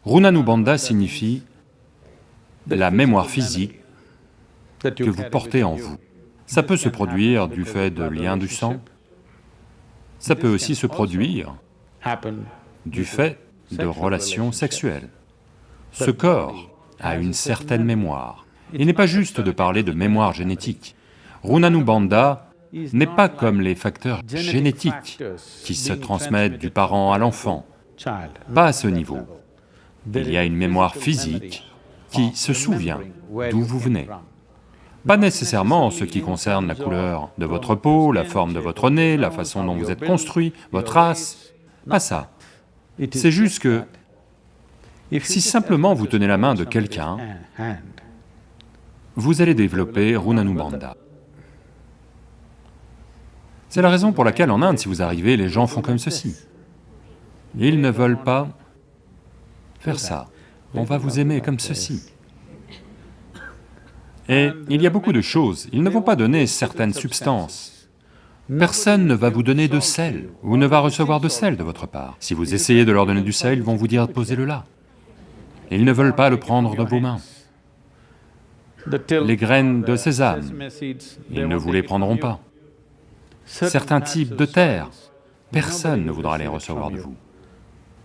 Runanubandha signifie la mémoire physique que vous portez en vous. Ça peut se produire du fait de liens du sang, ça peut aussi se produire du fait de relations sexuelles. Ce corps a une certaine mémoire. Il n'est pas juste de parler de mémoire génétique. Runanubandha n'est pas comme les facteurs génétiques qui se transmettent du parent à l'enfant, pas à ce niveau. Il y a une mémoire physique qui se souvient d'où vous venez. Pas nécessairement en ce qui concerne la couleur de votre peau, la forme de votre nez, la façon dont vous êtes construit, votre race, pas ça. C'est juste que si simplement vous tenez la main de quelqu'un, vous allez développer Runanubandha. C'est la raison pour laquelle en Inde, si vous arrivez, les gens font comme ceci. Ils ne veulent pas faire ça, on va vous aimer comme ceci. Et il y a beaucoup de choses, ils ne vont pas donner certaines substances. Personne ne va vous donner de sel, ou ne va recevoir de sel de votre part. Si vous essayez de leur donner du sel, ils vont vous dire posez-le là. Ils ne veulent pas le prendre de vos mains. Les graines de sésame, ils ne vous les prendront pas. Certains types de terre, personne ne voudra les recevoir de vous.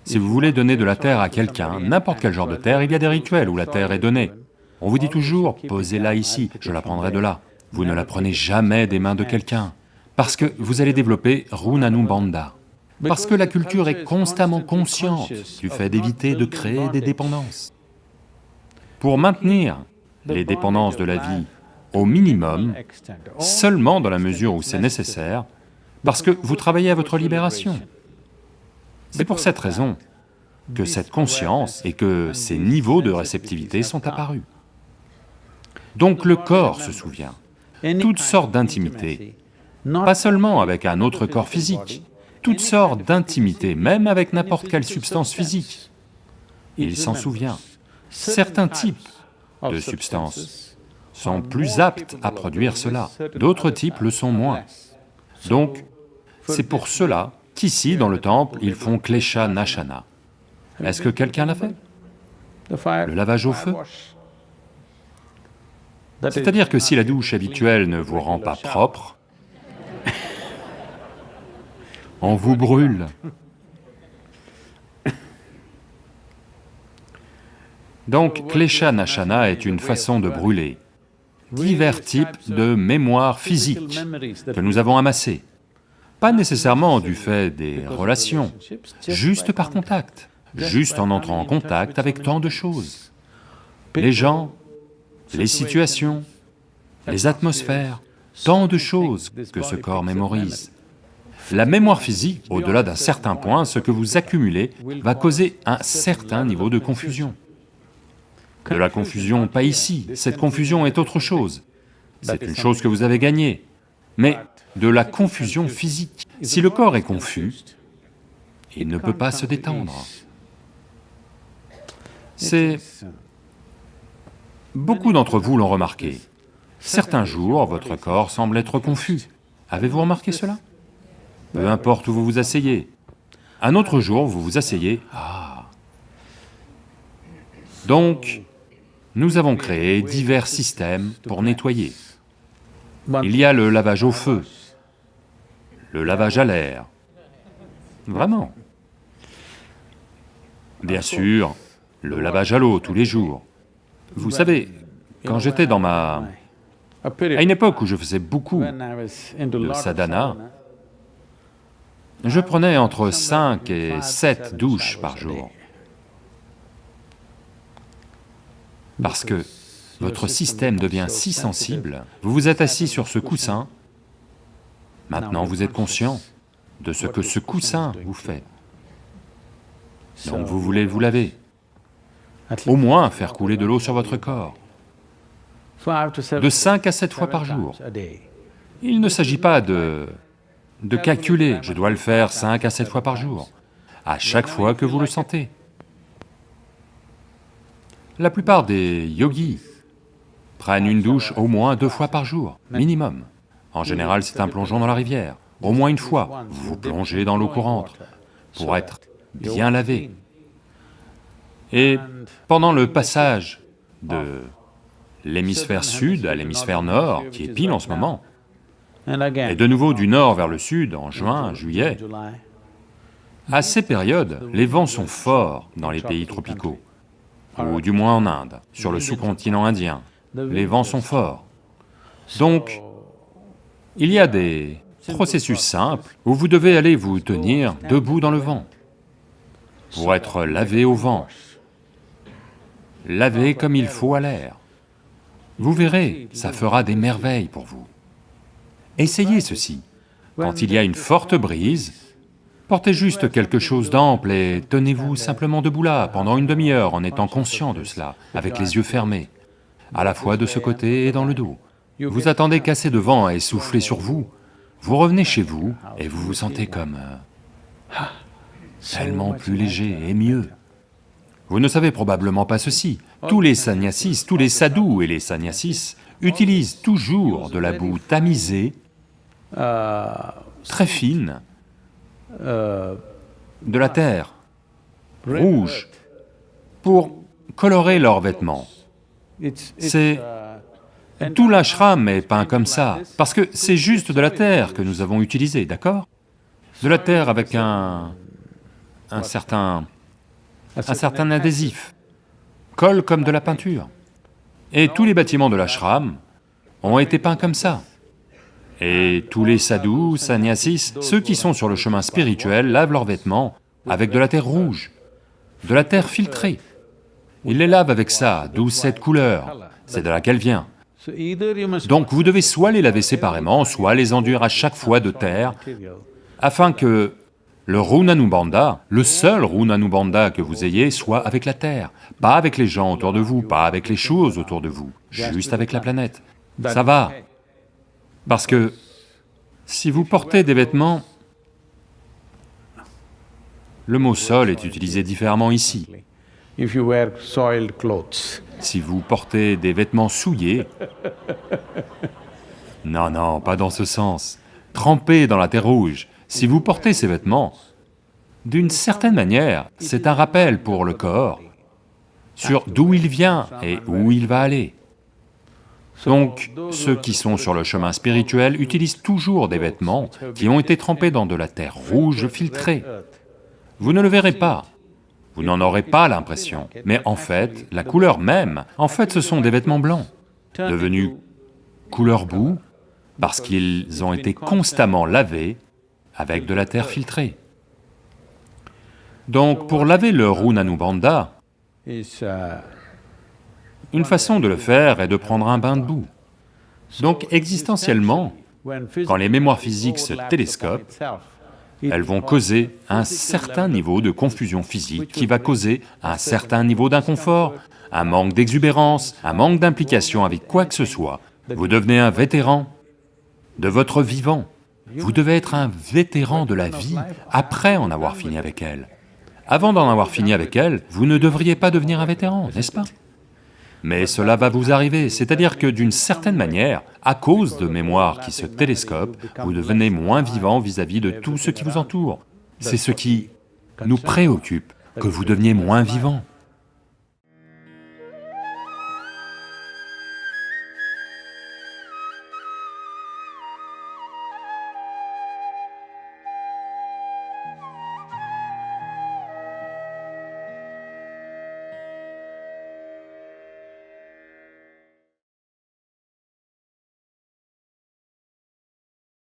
Si vous voulez donner de la terre à quelqu'un, n'importe quel genre de terre, il y a des rituels où la terre est donnée. On vous dit toujours, posez-la ici, je la prendrai de là. Vous ne la prenez jamais des mains de quelqu'un, parce que vous allez développer Runanubandha. Parce que la culture est constamment consciente du fait d'éviter de créer des dépendances. Pour maintenir les dépendances de la vie au minimum, seulement dans la mesure où c'est nécessaire, parce que vous travaillez à votre libération. C'est pour cette raison que cette conscience et que ces niveaux de réceptivité sont apparus. Donc le corps se souvient, toutes sortes d'intimités, pas seulement avec un autre corps physique, toutes sortes d'intimités, même avec n'importe quelle substance physique. Il s'en souvient. Certains types de substances sont plus aptes à produire cela, d'autres types le sont moins. Donc, c'est pour cela qu'ici, dans le temple, ils font Klesha Nashana. Est-ce que quelqu'un l'a fait? Le lavage au feu? C'est-à-dire que si la douche habituelle ne vous rend pas propre, on vous brûle. Donc, Klesha Nashana est une façon de brûler divers types de mémoires physiques que nous avons amassées. Pas nécessairement du fait des relations, juste par contact, juste en entrant en contact avec tant de choses. Les gens, les situations, les atmosphères, tant de choses que ce corps mémorise. La mémoire physique, au-delà d'un certain point, ce que vous accumulez va causer un certain niveau de confusion. De la confusion, pas ici, cette confusion est autre chose. C'est une chose que vous avez gagnée, mais de la confusion physique. Si le corps est confus, il ne peut pas se détendre. C'est... Beaucoup d'entre vous l'ont remarqué. Certains jours, votre corps semble être confus. Avez-vous remarqué cela? Peu importe où vous vous asseyez. Un autre jour, vous vous asseyez, ah. Donc, nous avons créé divers systèmes pour nettoyer. Il y a le lavage au feu, le lavage à l'air, vraiment. Bien sûr, le lavage à l'eau tous les jours. Vous savez, quand j'étais dans à une époque où je faisais beaucoup de sadhana, je prenais entre 5 et 7 douches par jour. Parce que votre système devient si sensible, vous vous êtes assis sur ce coussin, maintenant vous êtes conscient de ce que ce coussin vous fait. Donc vous voulez vous laver, au moins faire couler de l'eau sur votre corps, de 5 à 7 fois par jour. Il ne s'agit pas de calculer, je dois le faire 5 à 7 fois par jour, à chaque fois que vous le sentez. La plupart des yogis prennent une douche au moins 2 fois par jour, minimum. En général, c'est un plongeon dans la rivière. Au moins une fois, vous vous plongez dans l'eau courante pour être bien lavé. Et pendant le passage de l'hémisphère sud à l'hémisphère nord, qui est pile en ce moment, et de nouveau du nord vers le sud en juin, juillet, à ces périodes, les vents sont forts dans les pays tropicaux, ou du moins en Inde, sur le sous-continent indien, les vents sont forts. Donc, il y a des processus simples où vous devez aller vous tenir debout dans le vent, pour être lavé au vent, lavé comme il faut à l'air. Vous verrez, ça fera des merveilles pour vous. Essayez ceci. Quand il y a une forte brise, portez juste quelque chose d'ample et tenez-vous simplement debout là pendant une demi-heure en étant conscient de cela, avec les yeux fermés, à la fois de ce côté et dans le dos. Vous attendez qu'assez de vent ait soufflé sur vous, vous revenez chez vous et vous vous sentez comme tellement plus léger et mieux. Vous ne savez probablement pas ceci, tous les sannyasis, tous les sadhus et les sannyasis utilisent toujours de la boue tamisée, très fine, de la terre rouge, pour colorer leurs vêtements. Tout l'ashram est peint comme ça, parce que c'est juste de la terre que nous avons utilisée, d'accord? De la terre avec un certain adhésif, colle comme de la peinture. Et tous les bâtiments de l'ashram ont été peints comme ça. Et tous les sadhus, sannyasis, ceux qui sont sur le chemin spirituel lavent leurs vêtements avec de la terre rouge, de la terre filtrée. Ils les lavent avec ça, d'où cette couleur, c'est de là qu'elle vient. Donc vous devez soit les laver séparément, soit les enduire à chaque fois de terre, afin que le Runanubandha, le seul Runanubandha que vous ayez, soit avec la terre, pas avec les gens autour de vous, pas avec les choses autour de vous, juste avec la planète. Ça va. Parce que si vous portez des vêtements, le mot sol est utilisé différemment ici. Si vous portez des vêtements souillés, non, pas dans ce sens, trempés dans la terre rouge, si vous portez ces vêtements, d'une certaine manière, c'est un rappel pour le corps sur d'où il vient et où il va aller. Donc, ceux qui sont sur le chemin spirituel utilisent toujours des vêtements qui ont été trempés dans de la terre rouge filtrée. Vous ne le verrez pas, vous n'en aurez pas l'impression, mais en fait, la couleur même, ce sont des vêtements blancs, devenus couleur boue, parce qu'ils ont été constamment lavés avec de la terre filtrée. Donc, pour laver le Runanubandha, une façon de le faire est de prendre un bain de boue. Donc, existentiellement, quand les mémoires physiques se télescopent, elles vont causer un certain niveau de confusion physique qui va causer un certain niveau d'inconfort, un manque d'exubérance, un manque d'implication avec quoi que ce soit. Vous devenez un vétéran de votre vivant. Vous devez être un vétéran de la vie après en avoir fini avec elle. Avant d'en avoir fini avec elle, vous ne devriez pas devenir un vétéran, n'est-ce pas? Mais cela va vous arriver, c'est-à-dire que d'une certaine manière, à cause de mémoires qui se télescopent, vous devenez moins vivant vis-à-vis de tout ce qui vous entoure. C'est ce qui nous préoccupe, que vous deveniez moins vivant.